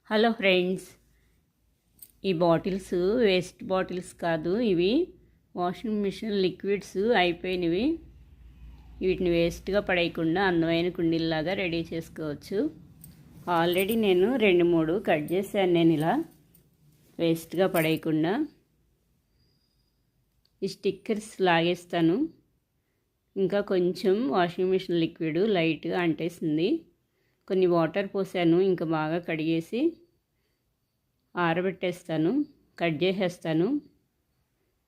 Hello friends, ఈ bottles waste bottles కాదు, ఇవి వాషింగ్ మిషన్ లిక్విడ్స్ అయిపోయినవి. వీటిని వేస్ట్గా పడేయకుండా అందమైన కుండీల్లాగా రెడీ చేసుకోవచ్చు. ఆల్రెడీ నేను 2-3 కట్ చేశాను. నేను ఇలా వేస్ట్గా పడేయకుండా ఈ స్టిక్కర్స్ లాగేస్తాను. ఇంకా కొంచెం వాషింగ్ మిషన్ లిక్విడ్ లైట్గా అంటేసింది. కొన్ని వాటర్ పోసాను. ఇంకా బాగా కడిగేసి ఆరబెట్టేస్తాను. కట్ చేసేస్తాను.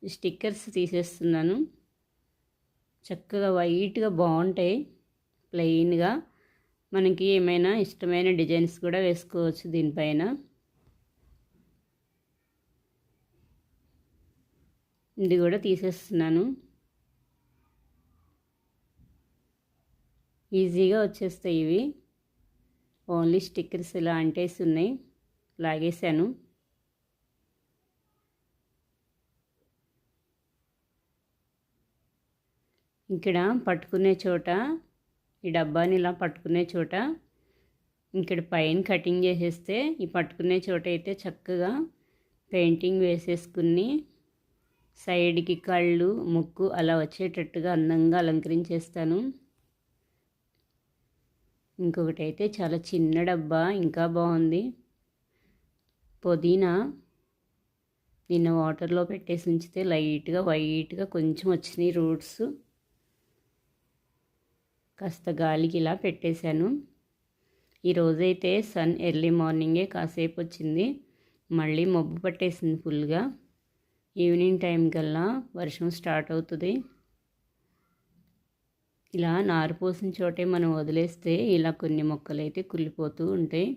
స్టిక్కర్స్ తీసేస్తున్నాను. చక్కగా వైట్గా బాగుంటాయి. ప్లెయిన్గా మనకి ఏమైనా ఇష్టమైన డిజైన్స్ కూడా వేసుకోవచ్చు దీనిపైన. ఇది కూడా తీసేస్తున్నాను. ఈజీగా వచ్చేస్తాయి ఇవి. ఓన్లీ స్టిక్కర్స్ ఇలా అంటేసి ఉన్నాయి, లాగేశాను. ఇక్కడ పట్టుకునే చోట, ఈ డబ్బాని ఇలా పట్టుకునే చోట ఇక్కడ పైన కటింగ్ చేసేస్తే, ఈ పట్టుకునే చోట అయితే చక్కగా పెయింటింగ్ వేసేసుకుని సైడ్కి కళ్ళు, ముక్కు అలా వచ్చేటట్టుగా అందంగా అలంకరించేస్తాను. ఇంకొకటి అయితే చాలా చిన్న డబ్బా, ఇంకా బాగుంది. పుదీనా నిన్న వాటర్లో పెట్టేసి ఉంచితే లైట్గా వైట్గా కొంచెం వచ్చినాయి రూట్స్. కాస్త గాలికి ఇలా పెట్టేశాను. ఈరోజైతే సన్ ఎర్లీ మార్నింగే కాసేపు వచ్చింది, మళ్ళీ మబ్బు పట్టేసింది ఫుల్గా. ఈవినింగ్ టైం కల్లా వర్షం స్టార్ట్ అవుతుంది. ఇలా నారు పోసిన చోటే మనం వదిలేస్తే ఇలా కొన్ని మొక్కలు అయితే కుళ్ళిపోతూ ఉంటాయి.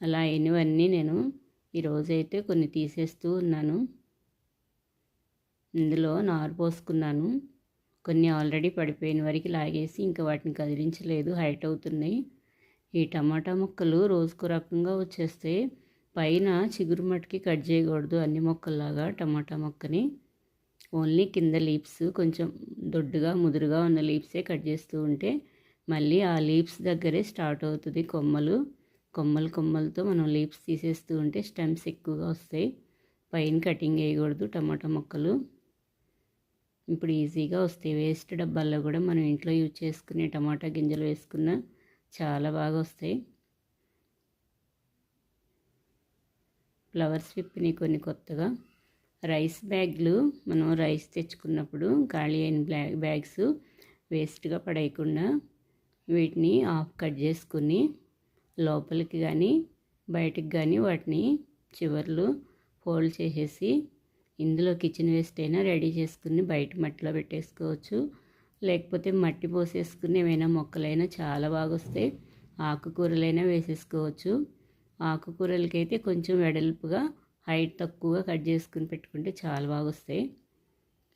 అలా అయినవన్నీ నేను ఈరోజైతే కొన్ని తీసేస్తూ ఉన్నాను. ఇందులో నారు పోసుకున్నాను. కొన్ని ఆల్రెడీ పడిపోయిన వరకు లాగేసి ఇంకా వాటిని కదిలించలేదు, హైట్ అవుతున్నాయి. ఈ టమాటా మొక్కలు రోజుకు రకంగా వచ్చేస్తే పైన చిగురు మట్టుకి కట్ చేయకూడదు అన్ని మొక్కల్లాగా. టమాటా మొక్కని ఓన్లీ కింద లీవ్స్ కొంచెం దొడ్డుగా ముదురుగా ఉన్న లీవ్సే కట్ చేస్తూ ఉంటే మళ్ళీ ఆ లీవ్స్ దగ్గరే స్టార్ట్ అవుతుంది కొమ్మలతో మనం లీవ్స్ తీసేస్తూ ఉంటే స్టెమ్స్ ఎక్కువగా వస్తాయి. పైన కటింగ్ వేయకూడదు టమాటా మొక్కలు. ఇప్పుడు ఈజీగా వస్తాయి. వేస్ట్ డబ్బాల్లో కూడా మనం ఇంట్లో యూజ్ చేసుకునే టమాటా గింజలు వేసుకున్న చాలా బాగా వస్తాయి. ఫ్లవర్స్ విప్పిని కొన్ని కొత్తగా. రైస్ బ్యాగ్లు మనం రైస్ తెచ్చుకున్నప్పుడు ఖాళీ అయిన బ్యాగ్స్ వేస్ట్గా పడేయకుండా వీటిని హాఫ్ కట్ చేసుకుని లోపలికి కానీ బయటికి కానీ వాటిని చివర్లు ఫోల్డ్ చేసేసి ఇందులో కిచెన్ వేస్ట్ అయినా రెడీ చేసుకుని బయట మట్టిలో పెట్టేసుకోవచ్చు. లేకపోతే మట్టి పోసేసుకుని ఏమైనా మొక్కలైనా చాలా బాగా వస్తాయి. ఆకుకూరలైనా వేసేసుకోవచ్చు. ఆకుకూరలకైతే కొంచెం వెడల్పుగా హైట్ తక్కువగా కట్ చేసుకుని పెట్టుకుంటే చాలా బాగా వస్తాయి.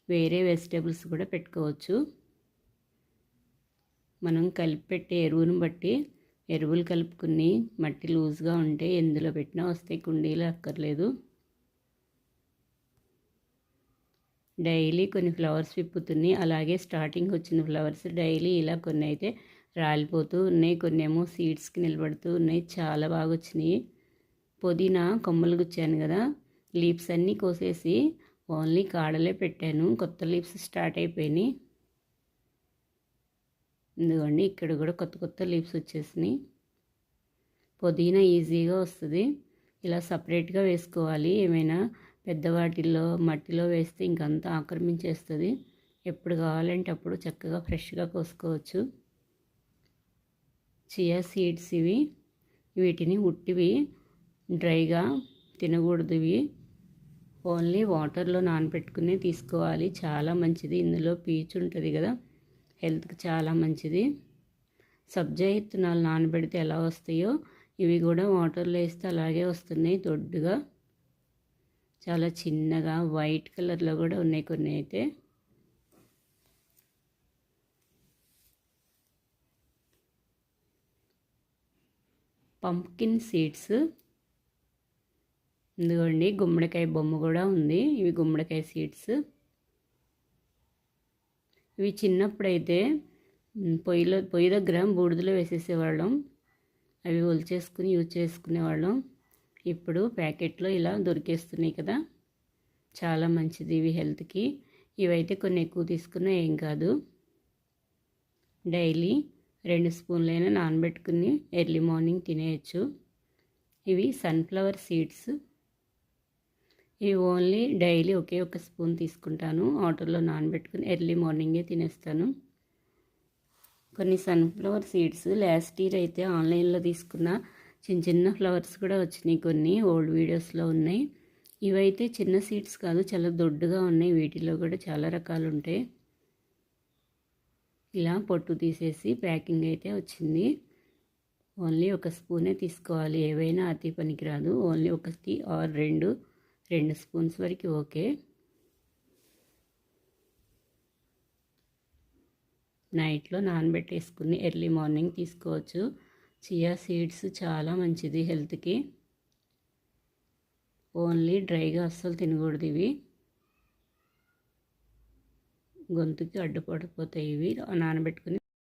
వేరే వెజిటేబుల్స్ కూడా పెట్టుకోవచ్చు. మనం కలిపి పెట్టే ఎరువును బట్టి ఎరువులు కలుపుకుని మట్టి లూజ్గా ఉంటే ఎందులో పెట్టినా వస్తాయి, కుండీలు అక్కర్లేదు. డైలీ కొన్ని ఫ్లవర్స్ విప్పుతున్నాయి. అలాగే స్టార్టింగ్ వచ్చిన ఫ్లవర్స్ డైలీ ఇలా కొన్ని అయితే రాలిపోతూ ఉన్నాయి, కొన్ని ఏమో సీడ్స్కి నిలబడుతూ ఉన్నాయి. చాలా బాగా వచ్చినాయి. పుదీనా కొమ్మలు గుచ్చాను కదా, లీవ్స్ అన్నీ కోసేసి ఓన్లీ కాడలే పెట్టాను. కొత్త లీవ్స్ స్టార్ట్ అయిపోయినాయి. ఎందుకండి ఇక్కడ కూడా కొత్త లీవ్స్ వచ్చేసినాయి. పుదీనా ఈజీగా వస్తుంది. ఇలా సపరేట్గా వేసుకోవాలి. ఏమైనా పెద్దవాటిల్లో మట్టిలో వేస్తే ఇంకంతా ఆక్రమించేస్తుంది. ఎప్పుడు కావాలంటే అప్పుడు చక్కగా ఫ్రెష్గా కోసుకోవచ్చు. చియా సీడ్స్ ఇవి. వీటిని ఉట్టివి డ్రైగా తినకూడదు. ఇవి ఓన్లీ వాటర్లో నానబెట్టుకుని తీసుకోవాలి. చాలా మంచిది. ఇందులో పీచు ఉంటుంది కదా, హెల్త్కి చాలా మంచిది. సబ్జా విత్తనాలు నానబెడితే ఎలా వస్తాయో ఇవి కూడా వాటర్లో వేస్తే అలాగే వస్తున్నాయి. దొడ్డుగా చాలా చిన్నగా వైట్ కలర్లో కూడా ఉన్నాయి కొన్ని అయితే. Pumpkin seeds. ఎందుకండి గుమ్మడికాయ బొమ్మ కూడా ఉంది. ఇవి గుమ్మడికాయ సీడ్స్. ఇవి చిన్నప్పుడైతే పొయ్యి దగ్గర బూడిదలో వేసేసేవాళ్ళం. అవి ఒలిచేసుకుని యూజ్ చేసుకునేవాళ్ళం. ఇప్పుడు ప్యాకెట్లో ఇలా దొరికేస్తున్నాయి కదా, చాలా మంచిది ఇవి హెల్త్కి. ఇవైతే కొన్ని ఎక్కువ తీసుకున్నా ఏం కాదు. డైలీ 2 స్పూన్లైనా నానబెట్టుకుని ఎర్లీ మార్నింగ్ తినేయచ్చు. ఇవి సన్ఫ్లవర్ సీడ్స్. ఇవి ఓన్లీ డైలీ ఒకే ఒక స్పూన్ తీసుకుంటాను. వాటర్లో నానబెట్టుకుని ఎర్లీ మార్నింగే తినేస్తాను. కొన్ని సన్ఫ్లవర్ సీడ్స్ లాస్ట్ ఇయర్ అయితే ఆన్లైన్లో తీసుకున్న చిన్న చిన్న ఫ్లవర్స్ కూడా వచ్చినాయి. కొన్ని ఓల్డ్ వీడియోస్లో ఉన్నాయి. ఇవైతే చిన్న సీడ్స్ కాదు, చాలా దొడ్డుగా ఉన్నాయి. వీటిలో కూడా చాలా రకాలు ఉంటాయి. ఇలా పొట్టు తీసేసి ప్యాకింగ్ అయితే వచ్చింది. ఓన్లీ ఒక స్పూనే తీసుకోవాలి. ఏవైనా అతి పనికిరాదు. ఓన్లీ 1 ఆర్ 2 స్పూన్స్ వరకు ఓకే. నైట్లో నానబెట్టేసుకుని ఎర్లీ మార్నింగ్ తీసుకోవచ్చు. చియా సీడ్స్ చాలా మంచిది హెల్త్కి. ఓన్లీ డ్రైగా అస్సలు తినకూడదు. ఇవి గొంతుకి అడ్డుపడిపోతాయి. ఇవి నానబెట్టుకుని